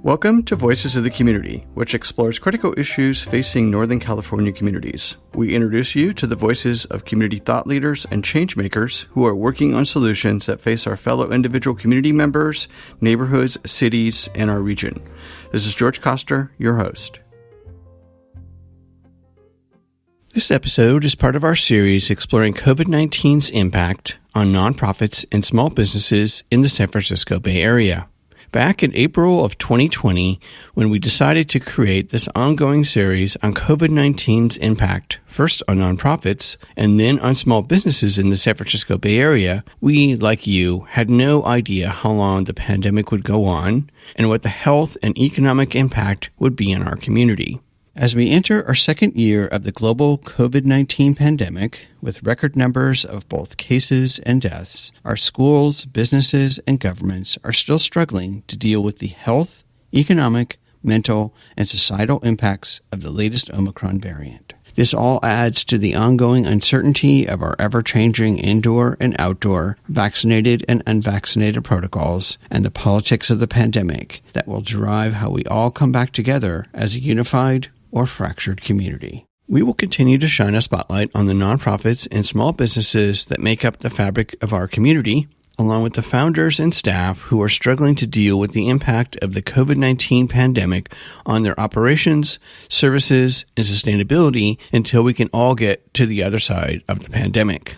Welcome to Voices of the Community, which explores critical issues facing Northern California communities. We introduce you to the voices of community thought leaders and change makers who are working on solutions that face our fellow individual community members, neighborhoods, cities, and our region. This is George Koster, your host. This episode is part of our series exploring COVID-19's impact on nonprofits and small businesses in the San Francisco Bay Area. Back in April of 2020, when we decided to create this ongoing series on COVID-19's impact, first on nonprofits and then on small businesses in the San Francisco Bay Area, we, like you, had no idea how long the pandemic would go on and what the health and economic impact would be in our community. As we enter our second year of the global COVID-19 pandemic, with record numbers of both cases and deaths, our schools, businesses, and governments are still struggling to deal with the health, economic, mental, and societal impacts of the latest Omicron variant. This all adds to the ongoing uncertainty of our ever-changing indoor and outdoor, vaccinated and unvaccinated protocols, and the politics of the pandemic that will drive how we all come back together as a unified or fractured community. We will continue to shine a spotlight on the nonprofits and small businesses that make up the fabric of our community, along with the founders and staff who are struggling to deal with the impact of the COVID-19 pandemic on their operations, services, and sustainability until we can all get to the other side of the pandemic.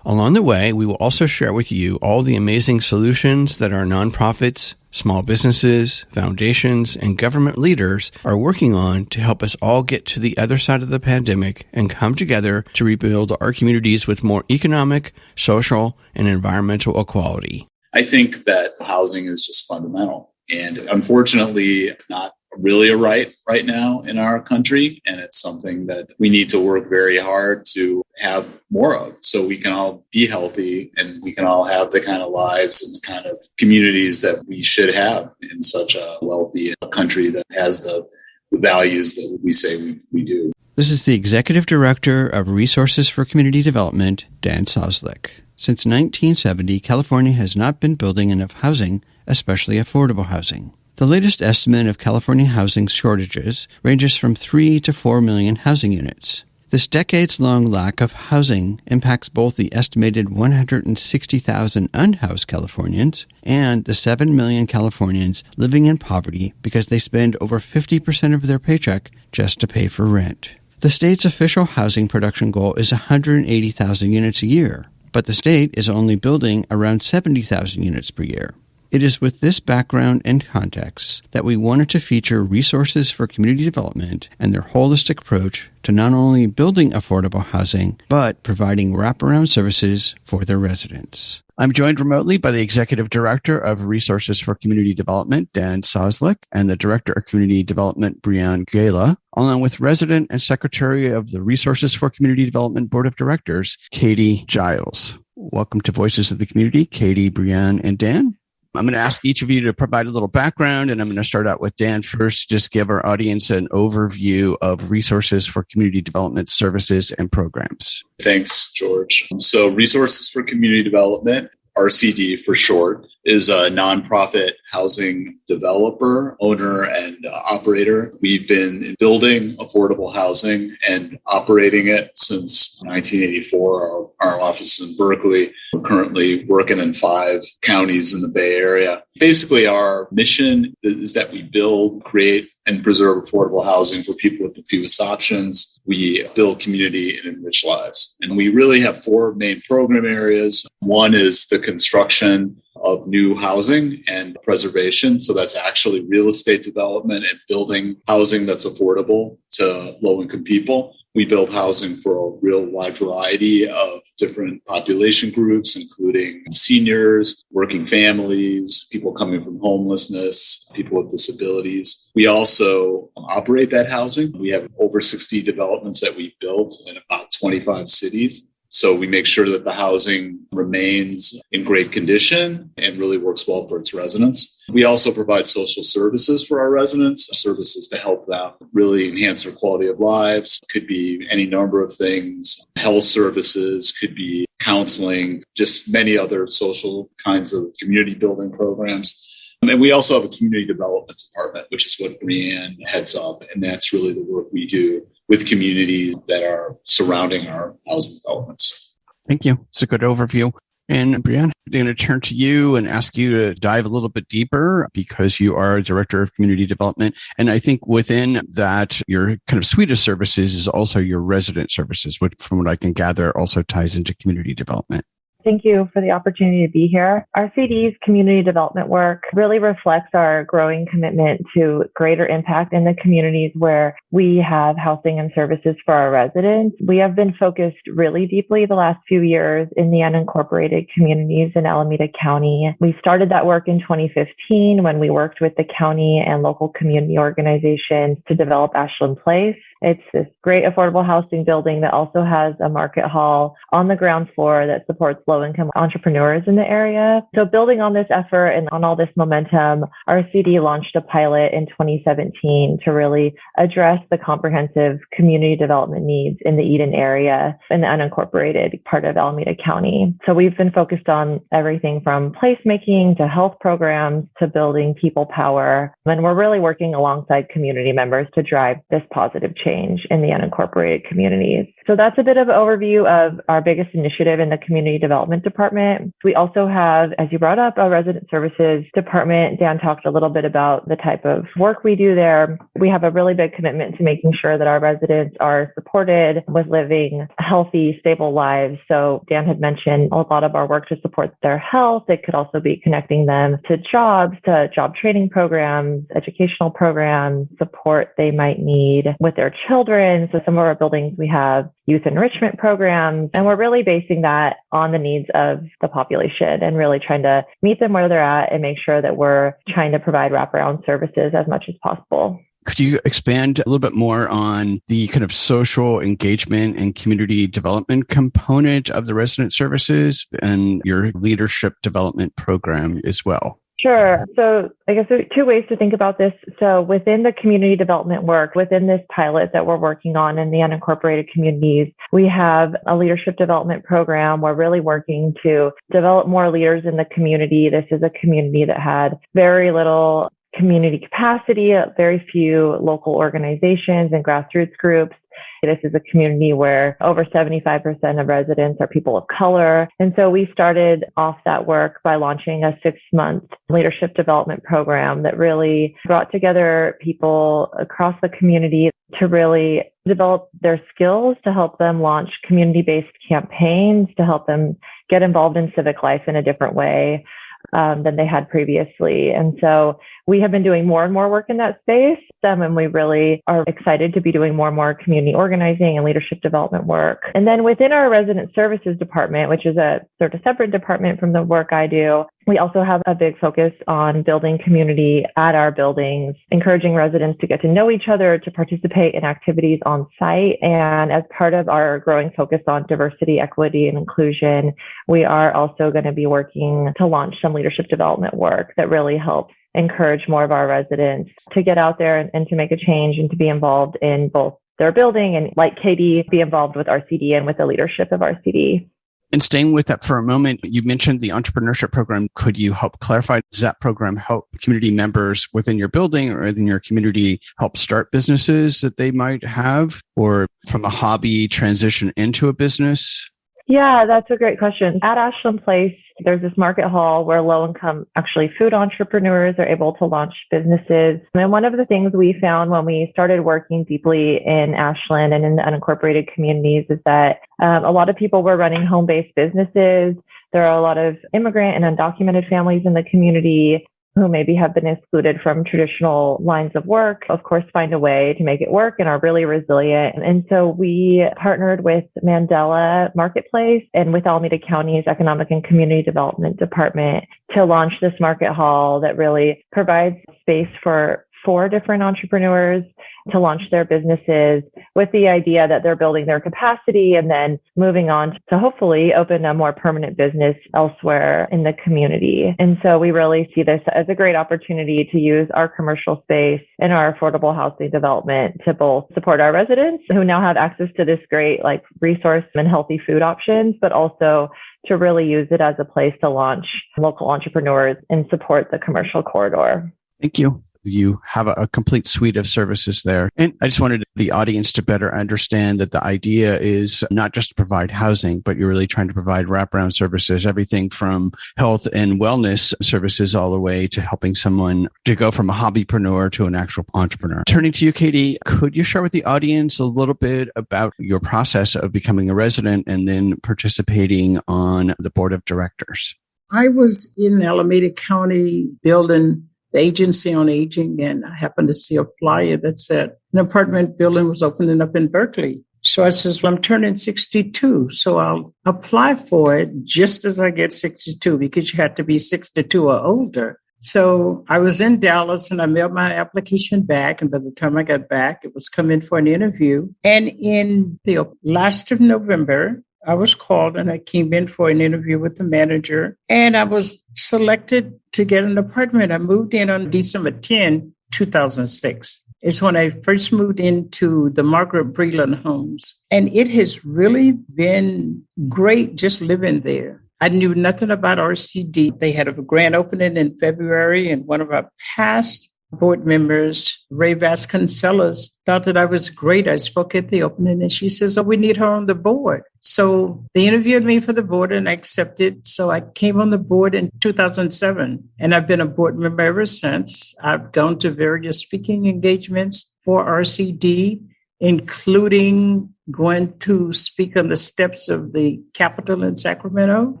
Along the way, we will also share with you all the amazing solutions that our nonprofits, small businesses, foundations, and government leaders are working on to help us all get to the other side of the pandemic and come together to rebuild our communities with more economic, social, and environmental equality. I think that housing is just fundamental and unfortunately not really a right now in our country. And it's something that we need to work very hard to have more of so we can all be healthy and we can all have the kind of lives and the kind of communities that we should have in such a wealthy country that has the values that we say we do. This is the Executive Director of Resources for Community Development, Dan Soslik. Since 1970, California has not been building enough housing, especially affordable housing. The latest estimate of California housing shortages ranges from 3 to 4 million housing units. This decades-long lack of housing impacts both the estimated 160,000 unhoused Californians and the 7 million Californians living in poverty because they spend over 50% of their paycheck just to pay for rent. The state's official housing production goal is 180,000 units a year, but the state is only building around 70,000 units per year. It is with this background and context that we wanted to feature Resources for Community Development and their holistic approach to not only building affordable housing, but providing wraparound services for their residents. I'm joined remotely by the Executive Director of Resources for Community Development, Dan Soslik, and the Director of Community Development, Brianne Gala, along with Resident and Secretary of the Resources for Community Development Board of Directors, Katie Giles. Welcome to Voices of the Community, Katie, Brianne, and Dan. I'm going to ask each of you to provide a little background, and I'm going to start out with Dan first. Just give our audience an overview of Resources for Community Development services and programs. Thanks, George. So Resources for Community Development, RCD for short, is a nonprofit housing developer, owner, and operator. We've been building affordable housing and operating it since 1984. Our office is in Berkeley. We're currently working in 5 counties in the Bay Area. Basically, our mission is that we build, create, and preserve affordable housing for people with the fewest options. We build community and enrich lives. And we really have 4 main program areas. One is the construction of new housing and preservation. So that's actually real estate development and building housing that's affordable to low-income people. We build housing for a real wide variety of different population groups, including seniors, working families, people coming from homelessness, people with disabilities. We also operate that housing. We have over 60 developments that we've built in about 25 cities. So we make sure that the housing remains in great condition and really works well for its residents. We also provide social services for our residents, services to help them really enhance their quality of lives. Could be any number of things. Health services, could be counseling, just many other social kinds of community building programs. And we also have a community development department, which is what Brianne heads up. And that's really the work we do with communities that are surrounding our housing developments. Thank you. It's a good overview. And Brianne, I'm going to turn to you and ask you to dive a little bit deeper because you are Director of Community Development. And I think within that, your kind of suite of services is also your resident services, which from what I can gather also ties into community development. Thank you for the opportunity to be here. RCD's community development work really reflects our growing commitment to greater impact in the communities where we have housing and services for our residents. We have been focused really deeply the last few years in the unincorporated communities in Alameda County. We started that work in 2015 when we worked with the county and local community organizations to develop Ashland Place. It's this great affordable housing building that also has a market hall on the ground floor that supports low-income entrepreneurs in the area. So building on this effort and on all this momentum, RCD launched a pilot in 2017 to really address the comprehensive community development needs in the Eden area in the unincorporated part of Alameda County. So we've been focused on everything from placemaking to health programs to building people power. And we're really working alongside community members to drive this positive change in the unincorporated communities. So that's a bit of an overview of our biggest initiative in the community development department. We also have, as you brought up, a resident services department. Dan talked a little bit about the type of work we do there. We have a really big commitment to making sure that our residents are supported with living healthy, stable lives. So Dan had mentioned a lot of our work to support their health. It could also be connecting them to jobs, to job training programs, educational programs, support they might need with their children. So some of our buildings, we have youth enrichment programs, and we're really basing that on the needs of the population and really trying to meet them where they're at and make sure that we're trying to provide wraparound services as much as possible. Could you expand a little bit more on the kind of social engagement and community development component of the resident services and your leadership development program as well? Sure. So I guess there's two ways to think about this. So within the community development work, within this pilot that we're working on in the unincorporated communities, we have a leadership development program. We're really working to develop more leaders in the community. This is a community that had very little community capacity, very few local organizations and grassroots groups. This is a community where over 75% of residents are people of color. And so we started off that work by launching a 6-month leadership development program that really brought together people across the community to really develop their skills, to help them launch community-based campaigns, to help them get involved in civic life in a different way than they had previously. And so we have been doing more and more work in that space, and we really are excited to be doing more and more community organizing and leadership development work. And then within our resident services department, which is a sort of separate department from the work I do, we also have a big focus on building community at our buildings, encouraging residents to get to know each other, to participate in activities on site. And as part of our growing focus on diversity, equity, and inclusion, we are also going to be working to launch some leadership development work that really helps encourage more of our residents to get out there and to make a change and to be involved in both their building and, like KD, be involved with RCD and with the leadership of RCD. And staying with that for a moment, you mentioned the entrepreneurship program. Could you help clarify, does that program help community members within your building or in your community help start businesses that they might have, or from a hobby transition into a business? Yeah, that's a great question. At Ashland Place, there's this market hall where low-income, actually food entrepreneurs are able to launch businesses. And one of the things we found when we started working deeply in Ashland and in the unincorporated communities is that a lot of people were running home-based businesses. There are a lot of immigrant and undocumented families in the community who maybe have been excluded from traditional lines of work, of course, find a way to make it work and are really resilient. And so we partnered with Mandela Marketplace and with Alameda County's Economic and Community Development Department to launch this market hall that really provides space for 4 different entrepreneurs to launch their businesses with the idea that they're building their capacity and then moving on to hopefully open a more permanent business elsewhere in the community. And so we really see this as a great opportunity to use our commercial space and our affordable housing development to both support our residents who now have access to this great resource and healthy food options, but also to really use it as a place to launch local entrepreneurs and support the commercial corridor. Thank you. You have a complete suite of services there. And I just wanted the audience to better understand that the idea is not just to provide housing, but you're really trying to provide wraparound services, everything from health and wellness services all the way to helping someone to go from a hobbypreneur to an actual entrepreneur. Turning to you, Katie, could you share with the audience a little bit about your process of becoming a resident and then participating on the board of directors? I was in Alameda County building the Agency on Aging, and I happened to see a flyer that said an apartment building was opening up in Berkeley. So I says, well, I'm turning 62, so I'll apply for it just as I get 62, because you had to be 62 or older. So I was in Dallas and I mailed my application back. And by the time I got back, it was coming for an interview. And in the last of November, I was called and I came in for an interview with the manager, and I was selected to get an apartment. I moved in on December 10, 2006. It's when I first moved into the Margaret Breland homes. And it has really been great just living there. I knew nothing about RCD. They had a grand opening in February, and one of our past board members, Ray Vasconcelos, thought that I was great. I spoke at the opening and she says, oh, we need her on the board. So they interviewed me for the board and I accepted. So I came on the board in 2007 and I've been a board member ever since. I've gone to various speaking engagements for RCD, including going to speak on the steps of the Capitol in Sacramento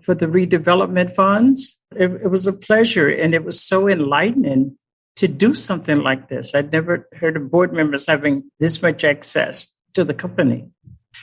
for the redevelopment funds. It was a pleasure, and it was so enlightening to do something like this. I'd never heard of board members having this much access to the company.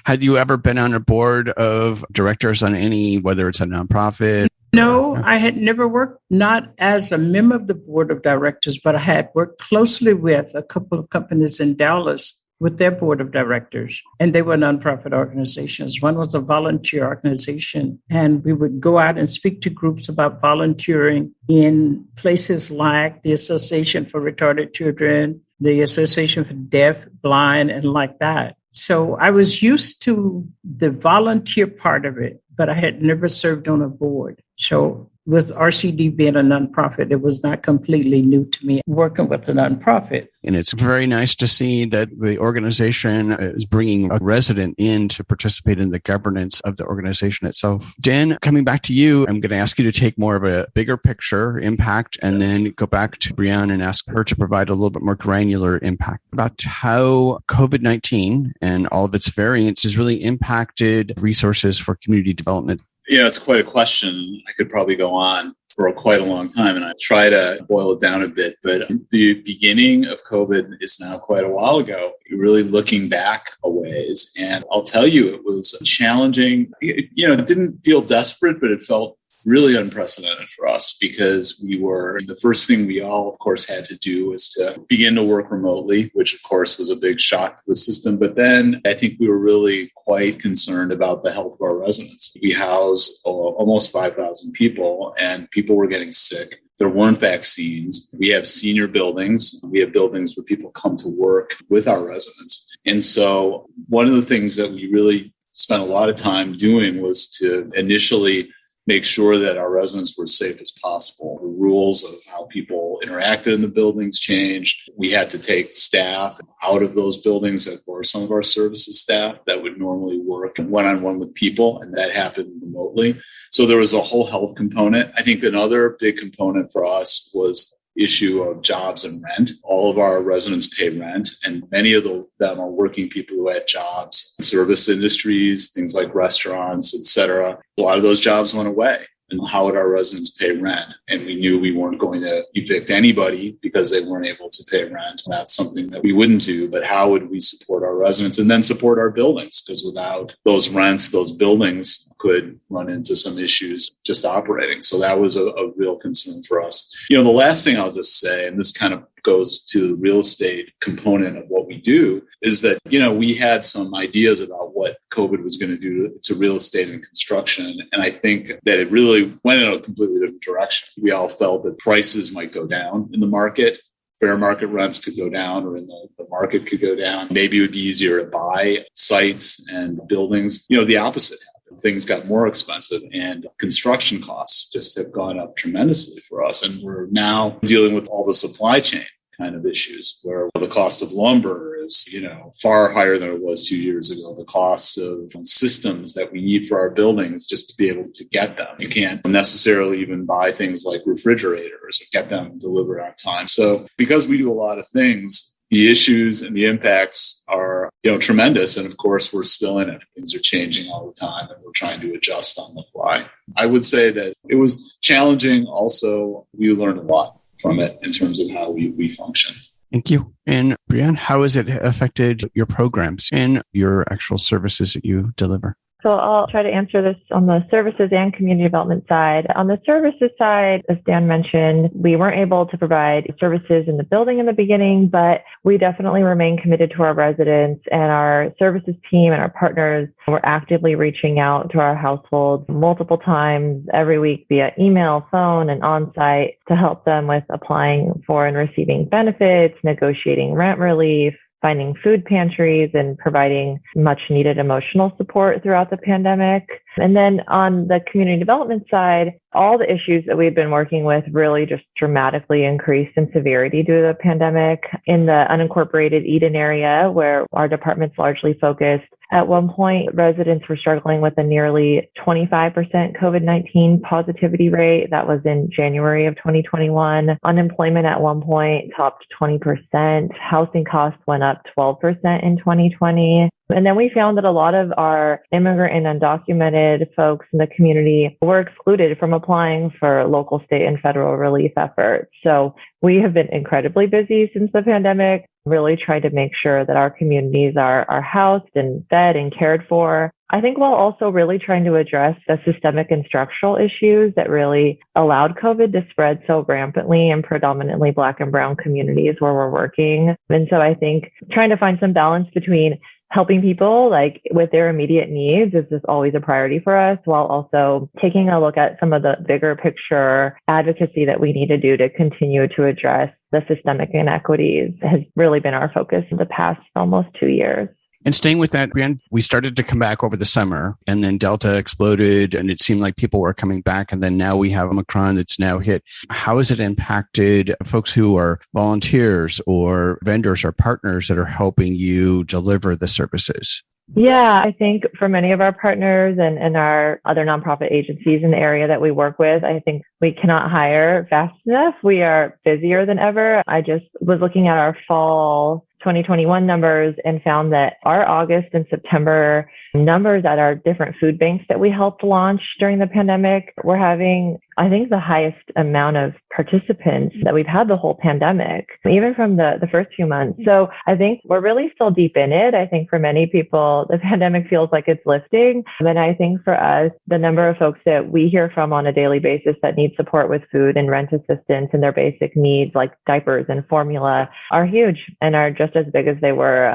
Had you ever been on a board of directors on any, whether it's a nonprofit? No, I had never worked, not as a member of the board of directors, but I had worked closely with a couple of companies in Dallas with their board of directors, and they were nonprofit organizations. One was a volunteer organization, and we would go out and speak to groups about volunteering in places like the Association for Retarded Children, the Association for Deaf, Blind, and like that. So I was used to the volunteer part of it, but I had never served on a board. So with RCD being a nonprofit, it was not completely new to me working with a nonprofit. And it's very nice to see that the organization is bringing a resident in to participate in the governance of the organization itself. Dan, coming back to you, I'm going to ask you to take more of a bigger picture impact and then go back to Brianne and ask her to provide a little bit more granular impact about how COVID-19 and all of its variants has really impacted resources for community development. It's quite a question. I could probably go on for quite a long time, and I try to boil it down a bit. But the beginning of COVID is now quite a while ago. Really looking back a ways, and I'll tell you, it was challenging. It didn't feel desperate, but it felt really unprecedented for us because the first thing we all, of course, had to do was to begin to work remotely, which, of course, was a big shock to the system. But then I think we were really quite concerned about the health of our residents. We house almost 5,000 people, and people were getting sick. There weren't vaccines. We have senior buildings. We have buildings where people come to work with our residents. And so one of the things that we really spent a lot of time doing was to initially make sure that our residents were as safe as possible. The rules of how people interacted in the buildings changed. We had to take staff out of those buildings that were some of our services staff that would normally work one-on-one with people, and that happened remotely. So there was a whole health component. I think another big component for us was issue of jobs and rent. All of our residents pay rent, and many of them are working people who had jobs in service industries, things like restaurants, et cetera. A lot of those jobs went away. And how would our residents pay rent? And we knew we weren't going to evict anybody because they weren't able to pay rent. That's something that we wouldn't do. But how would we support our residents and then support our buildings? Because without those rents, those buildings could run into some issues just operating. So that was a real concern for us. The last thing I'll just say, and this kind of goes to the real estate component of what we do, is that, we had some ideas about what COVID was going to do to real estate and construction. And I think that it really went in a completely different direction. We all felt that prices might go down in the market. Fair market rents could go down, or in the market could go down. Maybe it would be easier to buy sites and buildings. The opposite happened. things got more expensive and construction costs just have gone up tremendously for us. And we're now dealing with all the supply chain kind of issues where the cost of lumber is, far higher than it was 2 years ago. The cost of systems that we need for our buildings just to be able to get them. You can't necessarily even buy things like refrigerators or get them delivered on time. So because we do a lot of things, the issues and the impacts are, tremendous. And of course, we're still in it. Things are changing all the time and we're trying to adjust on the fly. I would say that it was challenging. Also, we learned a lot from it in terms of how we function. Thank you. And Brianne, how has it affected your programs and your actual services that you deliver? So I'll try to answer this on the services and community development side. On the services side, as Dan mentioned, we weren't able to provide services in the building in the beginning, but we definitely remain committed to our residents, and our services team and our partners were actively reaching out to our households multiple times every week via email, phone, and on-site to help them with applying for and receiving benefits, negotiating rent relief, finding food pantries, and providing much needed emotional support throughout the pandemic. And then on the community development side, all the issues that we've been working with really just dramatically increased in severity due to the pandemic. In the unincorporated Eden area, where our department's largely focused, at one point, residents were struggling with a nearly 25% COVID-19 positivity rate. That was in January of 2021. Unemployment at one point topped 20%. Housing costs went up 12% in 2020. And then we found that a lot of our immigrant and undocumented folks in the community were excluded from applying for local, state, and federal relief efforts. So we have been incredibly busy since the pandemic, really trying to make sure that our communities are housed and fed and cared for. I think while also really trying to address the systemic and structural issues that really allowed COVID to spread so rampantly in predominantly Black and Brown communities where we're working. And so I think trying to find some balance between helping people with their immediate needs is just always a priority for us, while also taking a look at some of the bigger picture advocacy that we need to do to continue to address the systemic inequities has really been our focus in the past almost 2 years. And staying with that, Brianne, we started to come back over the summer, and then Delta exploded, and it seemed like people were coming back. And then now we have Omicron that's now hit. How has it impacted folks who are volunteers or vendors or partners that are helping you deliver the services? Yeah, I think for many of our partners and our other nonprofit agencies in the area that we work with, I think we cannot hire fast enough. We are busier than ever. I just was looking at our fall 2021 numbers and found that our August and September numbers at our different food banks that we helped launch during the pandemic, we're having, I think, the highest amount of participants that we've had the whole pandemic, even from the first few months. So I think we're really still deep in it. I think for many people, the pandemic feels like it's lifting. And I think for us, the number of folks that we hear from on a daily basis that need support with food and rent assistance and their basic needs like diapers and formula are huge and are just as big as they were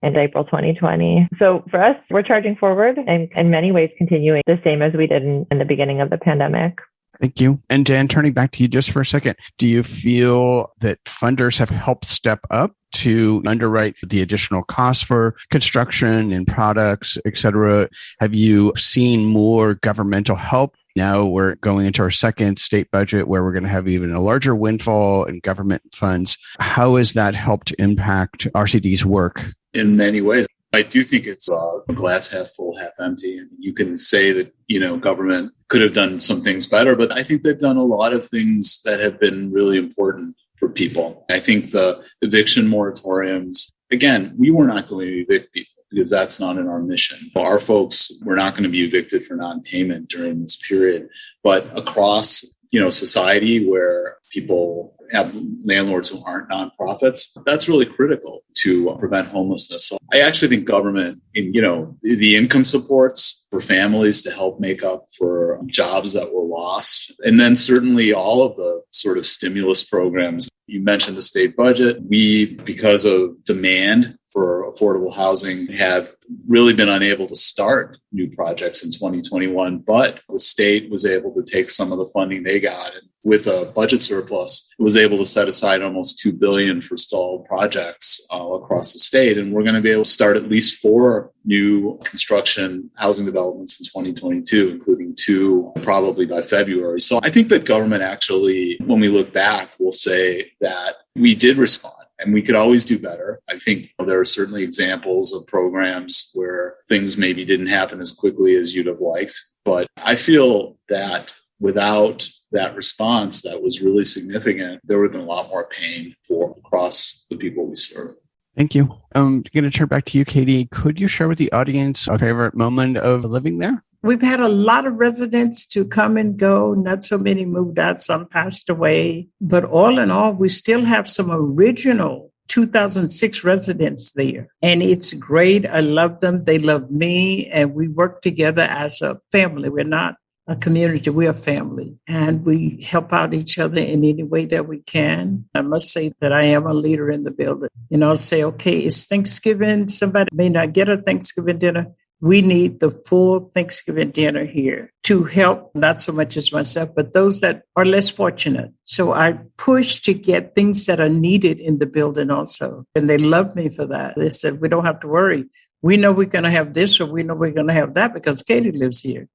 in April 2020. So for us, we're charging forward and in many ways continuing the same as we did in the beginning of the pandemic. Thank you. And Dan, turning back to you just for a second, do you feel that funders have helped step up to underwrite the additional costs for construction and products, et cetera? Have you seen more governmental help? Now we're going into our second state budget where we're going to have even a larger windfall in government funds. How has that helped impact RCD's work? In many ways, I do think it's a glass half full, half empty. You can say that, government could have done some things better, but I think they've done a lot of things that have been really important for people. I think the eviction moratoriums, again, we were not going to evict people because that's not in our mission. Our folks were not going to be evicted for non-payment during this period, but across, society where people have landlords who aren't nonprofits, that's really critical to prevent homelessness. So I actually think government, the income supports for families to help make up for jobs that were lost. And then certainly all of the sort of stimulus programs. You mentioned the state budget. We, because of demand for affordable housing have really been unable to start new projects in 2021, but the state was able to take some of the funding they got, and with a budget surplus, it was able to set aside almost $2 billion for stalled projects across the state. And we're going to be able to start at least 4 new construction housing developments in 2022, including 2 probably by February. So I think that government actually, when we look back, will say that we did respond. And we could always do better. I think there are certainly examples of programs where things maybe didn't happen as quickly as you'd have liked. But I feel that without that response that was really significant, there would have been a lot more pain for across the people we serve. Thank you. I'm going to turn back to you, Katie. Could you share with the audience a favorite moment of living there? We've had a lot of residents to come and go. Not so many moved out, some passed away. But all in all, we still have some original 2006 residents there. And it's great. I love them. They love me. And we work together as a family. We're not a community. We're a family. And we help out each other in any way that we can. I must say that I am a leader in the building. Say, okay, it's Thanksgiving. Somebody may not get a Thanksgiving dinner. We need the full Thanksgiving dinner here to help, not so much as myself, but those that are less fortunate. So I push to get things that are needed in the building also. And they love me for that. They said, we don't have to worry. We know we're going to have this or we know we're going to have that because Katie lives here.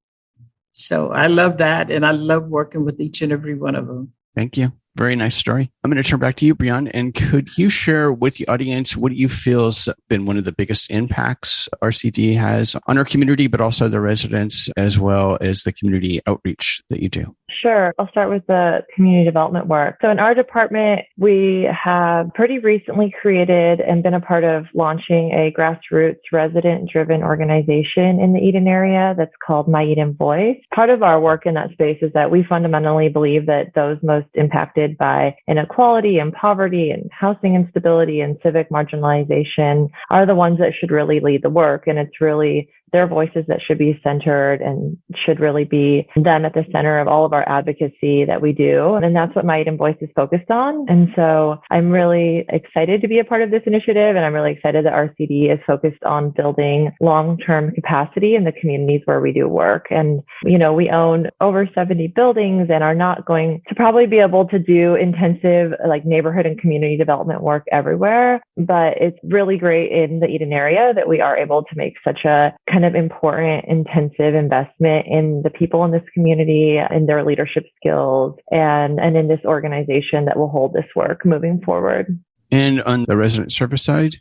So I love that. And I love working with each and every one of them. Thank you. Very nice story. I'm going to turn back to you, Brian. And could you share with the audience what you feel has been one of the biggest impacts RCD has on our community, but also the residents, as well as the community outreach that you do? Sure. I'll start with the community development work. So in our department, we have pretty recently created and been a part of launching a grassroots resident-driven organization in the Eden area that's called My Eden Voice. Part of our work in that space is that we fundamentally believe that those most impacted by inequality and poverty and housing instability and civic marginalization are the ones that should really lead the work. And it's really their voices that should be centered and should really be them at the center of all of our advocacy that we do. And that's what My Eden Voice is focused on. And so I'm really excited to be a part of this initiative. And I'm really excited that RCD is focused on building long-term capacity in the communities where we do work. And, we own over 70 buildings and are not going to probably be able to do intensive neighborhood and community development work everywhere. But it's really great in the Eden area that we are able to make such a kind of important, intensive investment in the people in this community, in their leadership skills, and in this organization that will hold this work moving forward. And on the resident service side?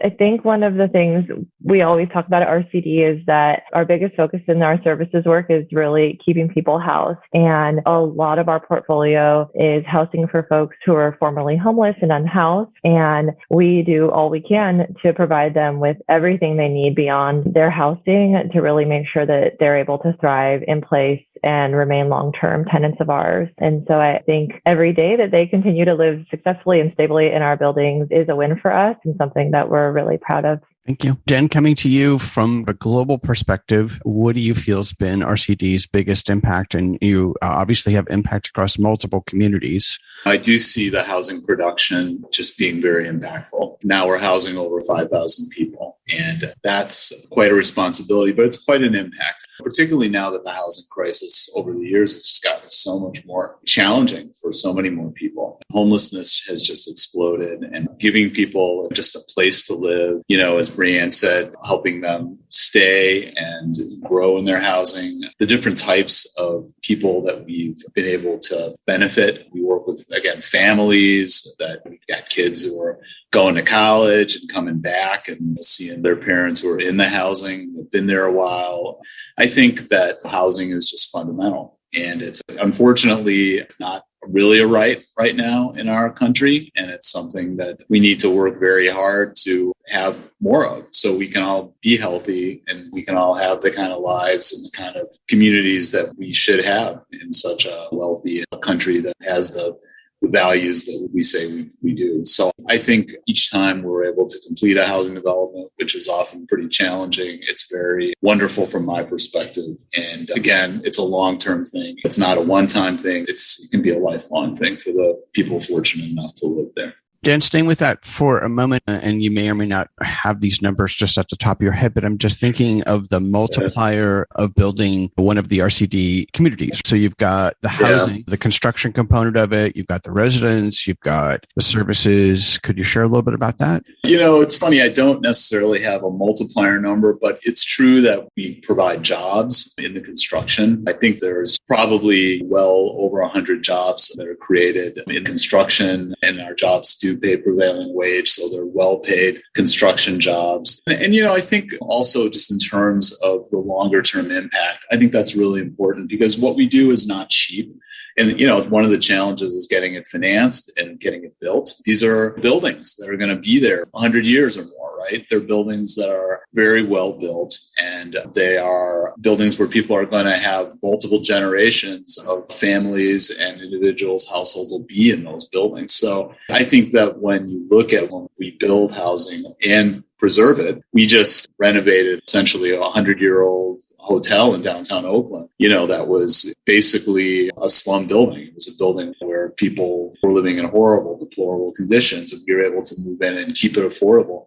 I think one of the things we always talk about at RCD is that our biggest focus in our services work is really keeping people housed. And a lot of our portfolio is housing for folks who are formerly homeless and unhoused. And we do all we can to provide them with everything they need beyond their housing to really make sure that they're able to thrive in place and remain long-term tenants of ours. And so I think every day that they continue to live successfully and stably in our buildings is a win for us and something that we're really proud of. Thank you. Jen, coming to you from a global perspective, what do you feel has been RCD's biggest impact? And you obviously have impact across multiple communities. I do see the housing production just being very impactful. Now we're housing over 5,000 people, and that's quite a responsibility, but it's quite an impact, particularly now that the housing crisis over the years has just gotten so much more challenging for so many more people. Homelessness has just exploded, and giving people just a place to live, as Brianne said, helping them stay and grow in their housing, the different types of people that we've been able to benefit. We work with, again, families that we've got kids who are going to college and coming back and seeing their parents who are in the housing, have been there a while. I think that housing is just fundamental. And it's unfortunately not really a right now in our country. And it's something that we need to work very hard to have more of so we can all be healthy and we can all have the kind of lives and the kind of communities that we should have in such a wealthy country that has the values that we say we do. So I think each time we're able to complete a housing development, which is often pretty challenging, it's very wonderful from my perspective. And again, it's a long-term thing. It's not a one-time thing. It can be a lifelong thing for the people fortunate enough to live there. Dan, staying with that for a moment, and you may or may not have these numbers just at the top of your head, but I'm just thinking of the multiplier of building one of the RCD communities. So you've got the housing, the construction component of it, you've got the residents, you've got the services. Could you share a little bit about that? It's funny. I don't necessarily have a multiplier number, but it's true that we provide jobs in the construction. I think there's probably well over 100 jobs that are created in construction, and our jobs do pay prevailing wage, so they're well-paid construction jobs. And I think also just in terms of the longer-term impact, I think that's really important because what we do is not cheap. And, one of the challenges is getting it financed and getting it built. These are buildings that are going to be there 100 years or more, right? They're buildings that are very well built, and they are buildings where people are going to have multiple generations of families and individuals, households will be in those buildings. So I think that when you look at when we build housing and preserve it, we just renovated essentially a 100-year-old hotel in downtown Oakland, that was basically a slum building. It was a building where people were living in horrible, deplorable conditions, and we were able to move in and keep it affordable.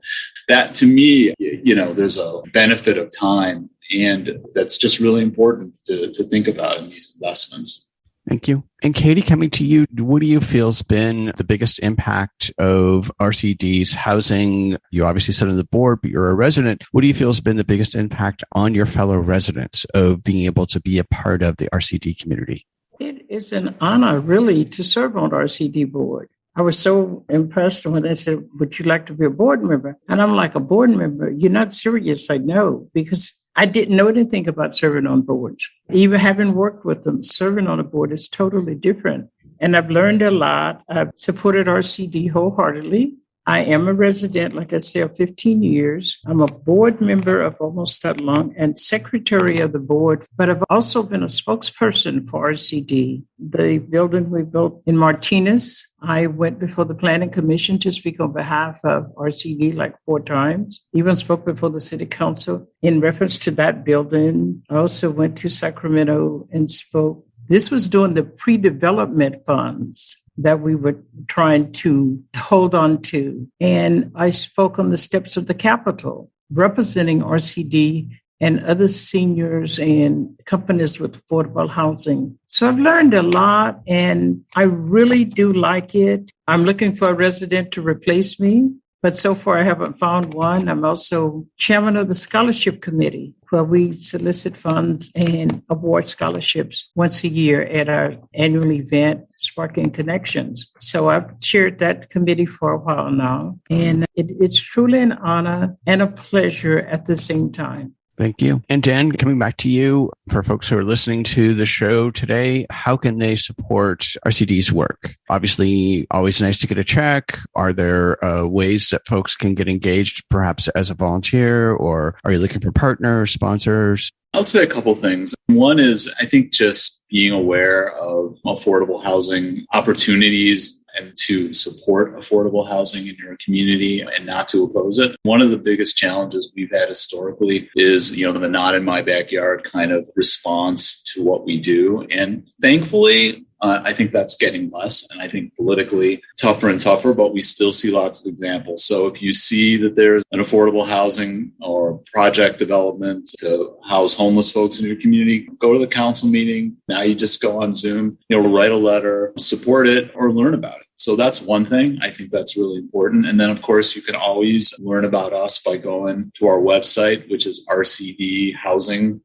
That, to me, there's a benefit of time, and that's just really important to think about in these investments. Thank you. And Katie, coming to you, what do you feel has been the biggest impact of RCD's housing? You obviously sit on the board, but you're a resident. What do you feel has been the biggest impact on your fellow residents of being able to be a part of the RCD community? It is an honor, really, to serve on the RCD board. I was so impressed when they said, would you like to be a board member? And I'm like, a board member? You're not serious? I know, because I didn't know anything about serving on boards. Even having worked with them, serving on a board is totally different. And I've learned a lot. I've supported RCD wholeheartedly. I am a resident, like I said, of 15 years. I'm a board member of almost that long and secretary of the board, but I've also been a spokesperson for RCD. The building we built in Martinez, I went before the Planning Commission to speak on behalf of RCD like 4 times, even spoke before the City Council in reference to that building. I also went to Sacramento and spoke. This was during the pre-development funds that we were trying to hold on to. And I spoke on the steps of the Capitol, representing RCD and other seniors and companies with affordable housing. So I've learned a lot, and I really do like it. I'm looking for a resident to replace me, but so far I haven't found one. I'm also chairman of the scholarship committee, where we solicit funds and award scholarships once a year at our annual event, Sparking Connections. So I've chaired that committee for a while now, and it's truly an honor and a pleasure at the same time. Thank you. And Dan, coming back to you, for folks who are listening to the show today, how can they support RCD's work? Obviously, always nice to get a check. Are there ways that folks can get engaged, perhaps as a volunteer, or are you looking for partners, sponsors? I'll say a couple things. One is, I think, just being aware of affordable housing opportunities and to support affordable housing in your community and not to oppose it. One of the biggest challenges we've had historically is, the not in my backyard kind of response to what we do. And thankfully, I think that's getting less, and I think politically tougher and tougher, but we still see lots of examples. So if you see that there's an affordable housing or project development to house homeless folks in your community, go to the council meeting. Now you just go on Zoom, write a letter, support it, or learn about it. So that's one thing. I think that's really important. And then, of course, you can always learn about us by going to our website, which is rcdhousing.org.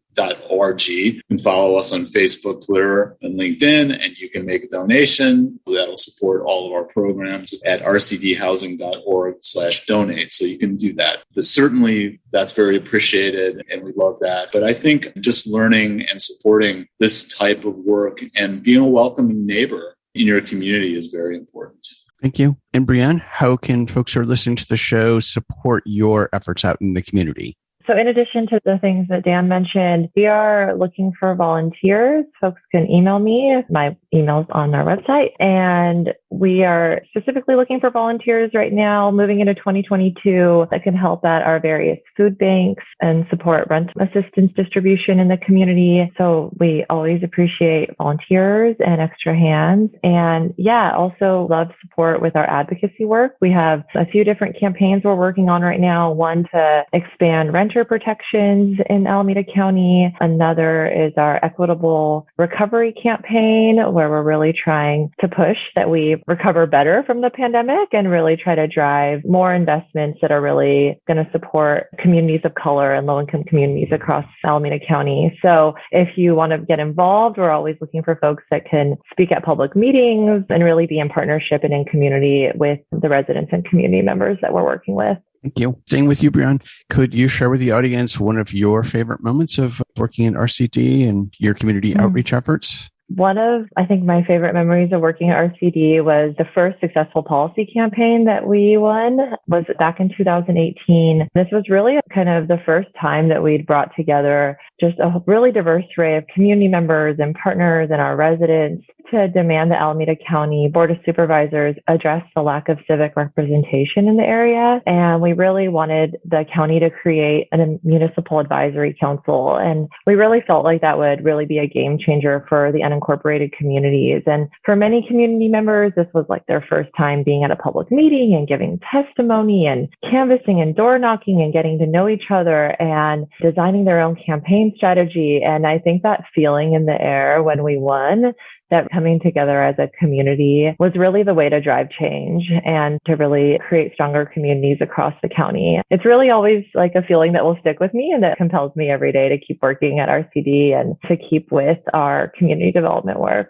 You can follow us on Facebook, Twitter, and LinkedIn, and you can make a donation that'll support all of our programs at rcdhousing.org/donate. So you can do that. But certainly that's very appreciated, and we love that. But I think just learning and supporting this type of work and being a welcoming neighbor in your community is very important. Thank you. And Brianne, how can folks who are listening to the show support your efforts out in the community? So in addition to the things that Dan mentioned, we are looking for volunteers. Folks can email me. My email's on our website. And we are specifically looking for volunteers right now, moving into 2022, that can help at our various food banks and support rent assistance distribution in the community. So we always appreciate volunteers and extra hands. And also love support with our advocacy work. We have a few different campaigns we're working on right now. One to expand renter protections in Alameda County. Another is our equitable recovery campaign, where we're really trying to push that we recover better from the pandemic and really try to drive more investments that are really going to support communities of color and low-income communities across Alameda County. So if you want to get involved, we're always looking for folks that can speak at public meetings and really be in partnership and in community with the residents and community members that we're working with. Thank you. Staying with you, Brianne, could you share with the audience one of your favorite moments of working in RCD and your community outreach efforts? One of, I think, my favorite memories of working at RCD was the first successful policy campaign that we won was back in 2018. This was really kind of the first time that we'd brought together just a really diverse array of community members and partners and our residents to demand the Alameda County Board of Supervisors address the lack of civic representation in the area. And we really wanted the county to create a municipal advisory council. And we really felt like that would really be a game changer for the unincorporated communities. And for many community members, this was like their first time being at a public meeting and giving testimony and canvassing and door knocking and getting to know each other and designing their own campaign strategy. And I think that feeling in the air when we won, that coming together as a community was really the way to drive change and to really create stronger communities across the county. It's really always like a feeling that will stick with me and that compels me every day to keep working at RCD and to keep with our community development work.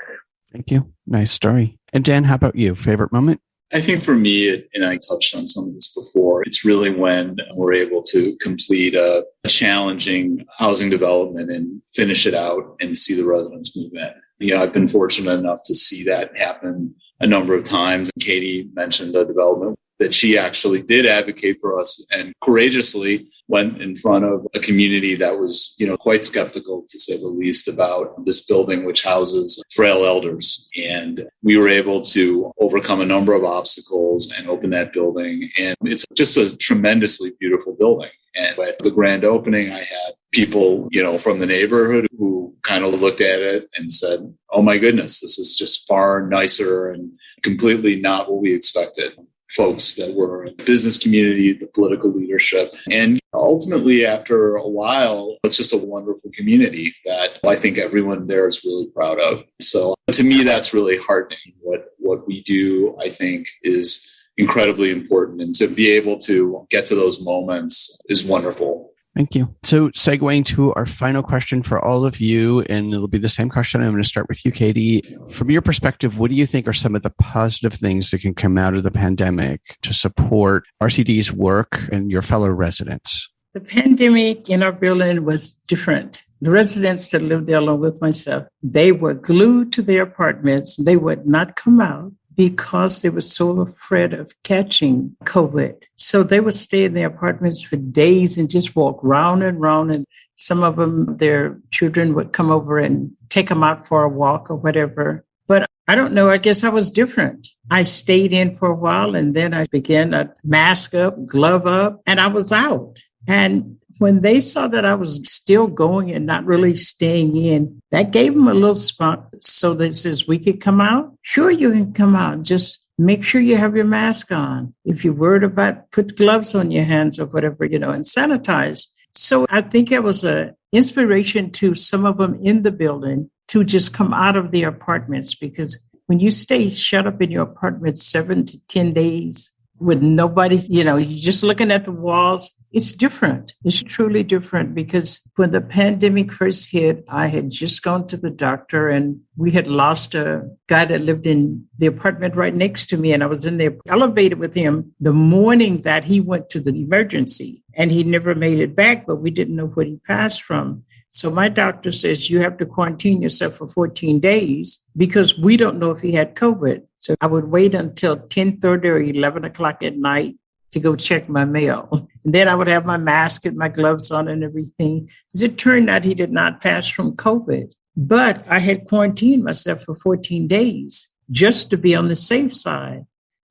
Thank you. Nice story. And Dan, how about you? Favorite moment? I think for me, and I touched on some of this before, it's really when we're able to complete a challenging housing development and finish it out and see the residents move in. I've been fortunate enough to see that happen a number of times. And Katie mentioned the development that she actually did advocate for us and courageously went in front of a community that was, quite skeptical, to say the least, about this building, which houses frail elders. And we were able to overcome a number of obstacles and open that building. And it's just a tremendously beautiful building. And at the grand opening, I had people, from the neighborhood who kind of looked at it and said, oh my goodness, this is just far nicer and completely not what we expected. Folks that were in the business community, the political leadership. And ultimately, after a while, it's just a wonderful community that I think everyone there is really proud of. So to me, that's really heartening. What we do, I think, is incredibly important. And to be able to get to those moments is wonderful. Thank you. So segueing to our final question for all of you, and it'll be the same question. I'm going to start with you, Katie. From your perspective, what do you think are some of the positive things that can come out of the pandemic to support RCD's work and your fellow residents? The pandemic in our building was different. The residents that lived there along with myself, they were glued to their apartments. They would not come out because they were so afraid of catching COVID. So they would stay in their apartments for days and just walk round and round. And some of them, their children would come over and take them out for a walk or whatever. But I don't know, I guess I was different. I stayed in for a while and then I began to mask up, glove up, and I was out. And when they saw that I was still going and not really staying in, that gave them a little spot. So they says, we could come out? Sure, you can come out. Just make sure you have your mask on. If you're worried about, put gloves on your hands or whatever, and sanitize. So I think it was an inspiration to some of them in the building to just come out of their apartments, because when you stay shut up in your apartment 7 to 10 days with nobody, you're just looking at the walls, it's different. It's truly different, because when the pandemic first hit, I had just gone to the doctor and we had lost a guy that lived in the apartment right next to me. And I was in the elevator with him the morning that he went to the emergency, and he never made it back, but we didn't know what he passed from. So my doctor says, you have to quarantine yourself for 14 days because we don't know if he had COVID. So I would wait until 10:30 or 11 o'clock at night to go check my mail. And then I would have my mask and my gloves on and everything. As it turned out, he did not pass from COVID. But I had quarantined myself for 14 days just to be on the safe side.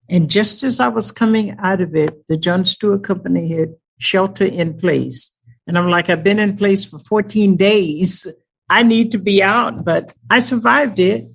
And just as I was coming out of it, the Jon Stewart Company had shelter in place. And I'm like, I've been in place for 14 days. I need to be out, but I survived it.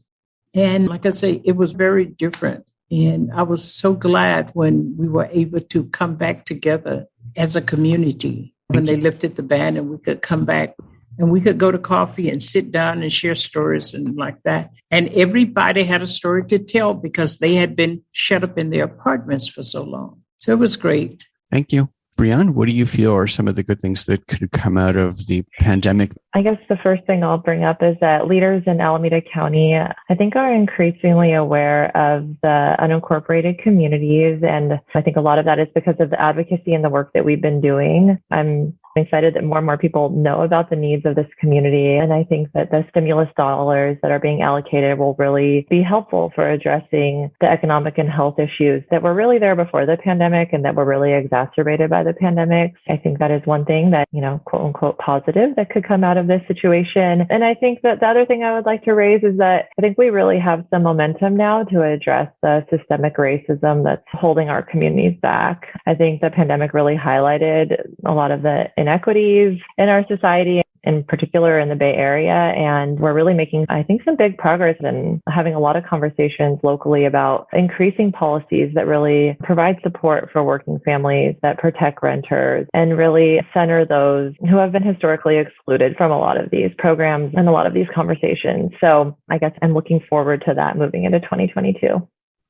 And like I say, it was very different. And I was so glad when we were able to come back together as a community, when they lifted the ban and we could come back and we could go to coffee and sit down and share stories and like that. And everybody had a story to tell because they had been shut up in their apartments for so long. So it was great. Thank you. Brianne, what do you feel are some of the good things that could come out of the pandemic? I guess the first thing I'll bring up is that leaders in Alameda County, I think, are increasingly aware of the unincorporated communities. And I think a lot of that is because of the advocacy and the work that we've been doing. I'm excited that more and more people know about the needs of this community. And I think that the stimulus dollars that are being allocated will really be helpful for addressing the economic and health issues that were really there before the pandemic and that were really exacerbated by the pandemic. I think that is one thing that, quote unquote, positive that could come out of this situation. And I think that the other thing I would like to raise is that I think we really have some momentum now to address the systemic racism that's holding our communities back. I think the pandemic really highlighted a lot of the inequities in our society, in particular in the Bay Area. And we're really making, I think, some big progress in having a lot of conversations locally about increasing policies that really provide support for working families, that protect renters, and really center those who have been historically excluded from a lot of these programs and a lot of these conversations. So I guess I'm looking forward to that moving into 2022.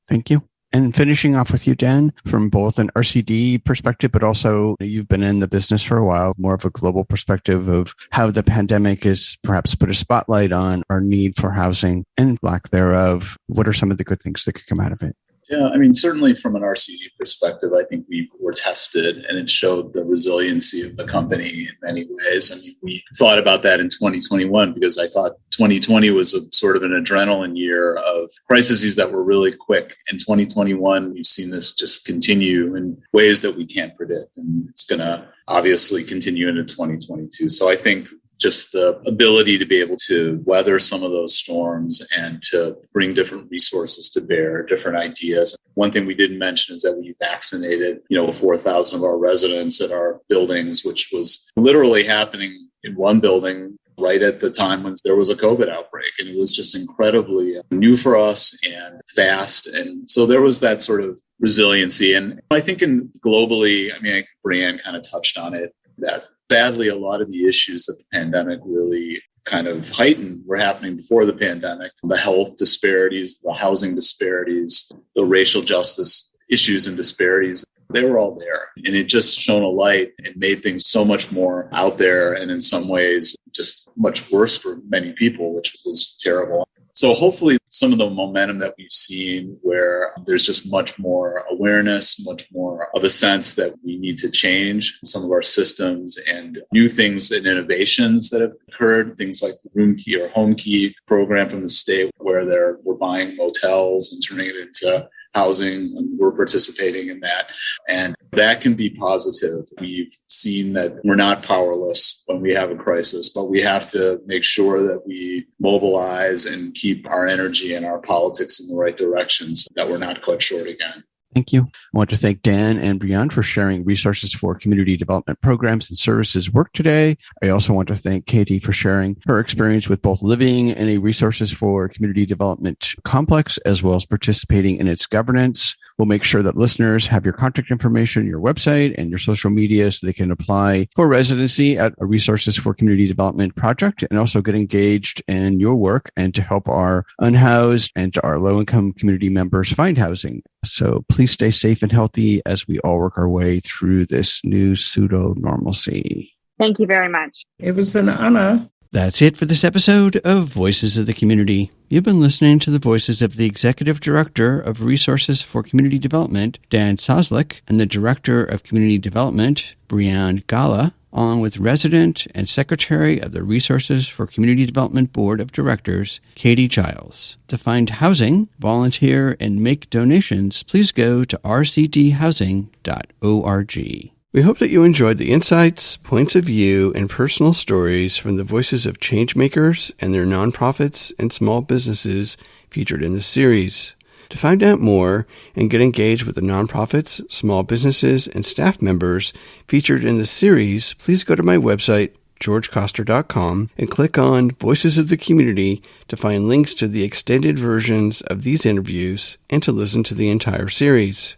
Thank you. And finishing off with you, Dan, from both an RCD perspective, but also you've been in the business for a while, more of a global perspective of how the pandemic has perhaps put a spotlight on our need for housing and lack thereof. What are some of the good things that could come out of it? Yeah, certainly from an RCD perspective, I think we were tested and it showed the resiliency of the company in many ways. We thought about that in 2021 because I thought 2020 was a sort of an adrenaline year of crises that were really quick. In 2021, we've seen this just continue in ways that we can't predict. And it's going to obviously continue into 2022. So I think just the ability to be able to weather some of those storms and to bring different resources to bear, different ideas. One thing we didn't mention is that we vaccinated, 4,000 of our residents at our buildings, which was literally happening in one building right at the time when there was a COVID outbreak. And it was just incredibly new for us and fast. And so there was that sort of resiliency. And I think globally, I think Brianne kind of touched on it, that sadly, a lot of the issues that the pandemic really kind of heightened were happening before the pandemic. The health disparities, the housing disparities, the racial justice issues and disparities, they were all there. And it just shone a light and made things so much more out there and in some ways just much worse for many people, which was terrible. So hopefully some of the momentum that we've seen where there's just much more awareness, much more of a sense that we need to change some of our systems and new things and innovations that have occurred, things like the Room Key or Home Key program from the state where we're buying motels and turning it into housing, and we're participating in that. And that can be positive. We've seen that we're not powerless when we have a crisis, but we have to make sure that we mobilize and keep our energy and our politics in the right direction so that we're not cut short again. Thank you. I want to thank Dan and Brianne for sharing resources for community development programs and services work today. I also want to thank Katie for sharing her experience with both living in a resources for community development complex as well as participating in its governance. We'll make sure that listeners have your contact information, your website, and your social media so they can apply for residency at a Resources for Community Development project and also get engaged in your work and to help our unhoused and our low-income community members find housing. So please stay safe and healthy as we all work our way through this new pseudo-normalcy. Thank you very much. It was an honor. That's it for this episode of Voices of the Community. You've been listening to the voices of the Executive Director of Resources for Community Development, Dan Soslik, and the Director of Community Development, Brianne Gala. along with Resident and Secretary of the Resources for Community Development Board of Directors, Katie Giles. To find housing, volunteer, and make donations, please go to rcdhousing.org. We hope that you enjoyed the insights, points of view, and personal stories from the voices of changemakers and their nonprofits and small businesses featured in this series. To find out more and get engaged with the nonprofits, small businesses, and staff members featured in the series, please go to my website, georgecoster.com, and click on Voices of the Community to find links to the extended versions of these interviews and to listen to the entire series.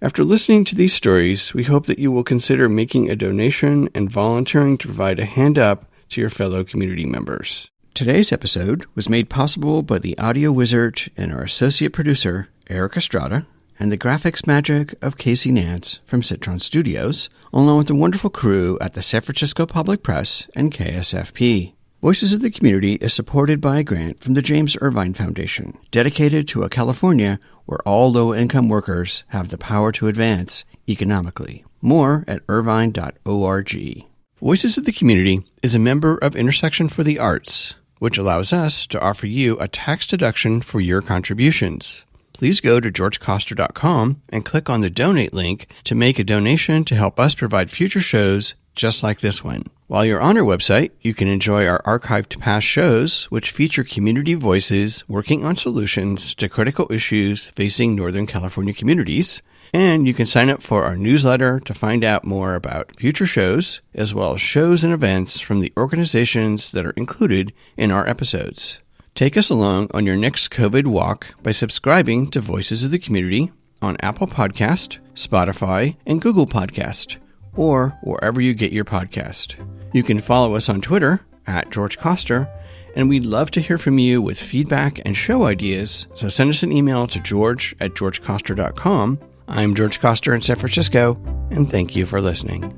After listening to these stories, we hope that you will consider making a donation and volunteering to provide a hand up to your fellow community members. Today's episode was made possible by the audio wizard and our associate producer, Eric Estrada, and the graphics magic of Casey Nance from Citron Studios, along with the wonderful crew at the San Francisco Public Press and KSFP. Voices of the Community is supported by a grant from the James Irvine Foundation, dedicated to a California where all low-income workers have the power to advance economically. More at irvine.org. Voices of the Community is a member of Intersection for the Arts, which allows us to offer you a tax deduction for your contributions. Please go to georgecoster.com and click on the donate link to make a donation to help us provide future shows just like this one. While you're on our website, you can enjoy our archived past shows, which feature community voices working on solutions to critical issues facing Northern California communities. And you can sign up for our newsletter to find out more about future shows, as well as shows and events from the organizations that are included in our episodes. Take us along on your next COVID walk by subscribing to Voices of the Community on Apple Podcast, Spotify, and Google Podcast, or wherever you get your podcast. You can follow us on Twitter at George Coster, and we'd love to hear from you with feedback and show ideas, so send us an email to george@georgecoster.com. I'm George Coster in San Francisco, and thank you for listening.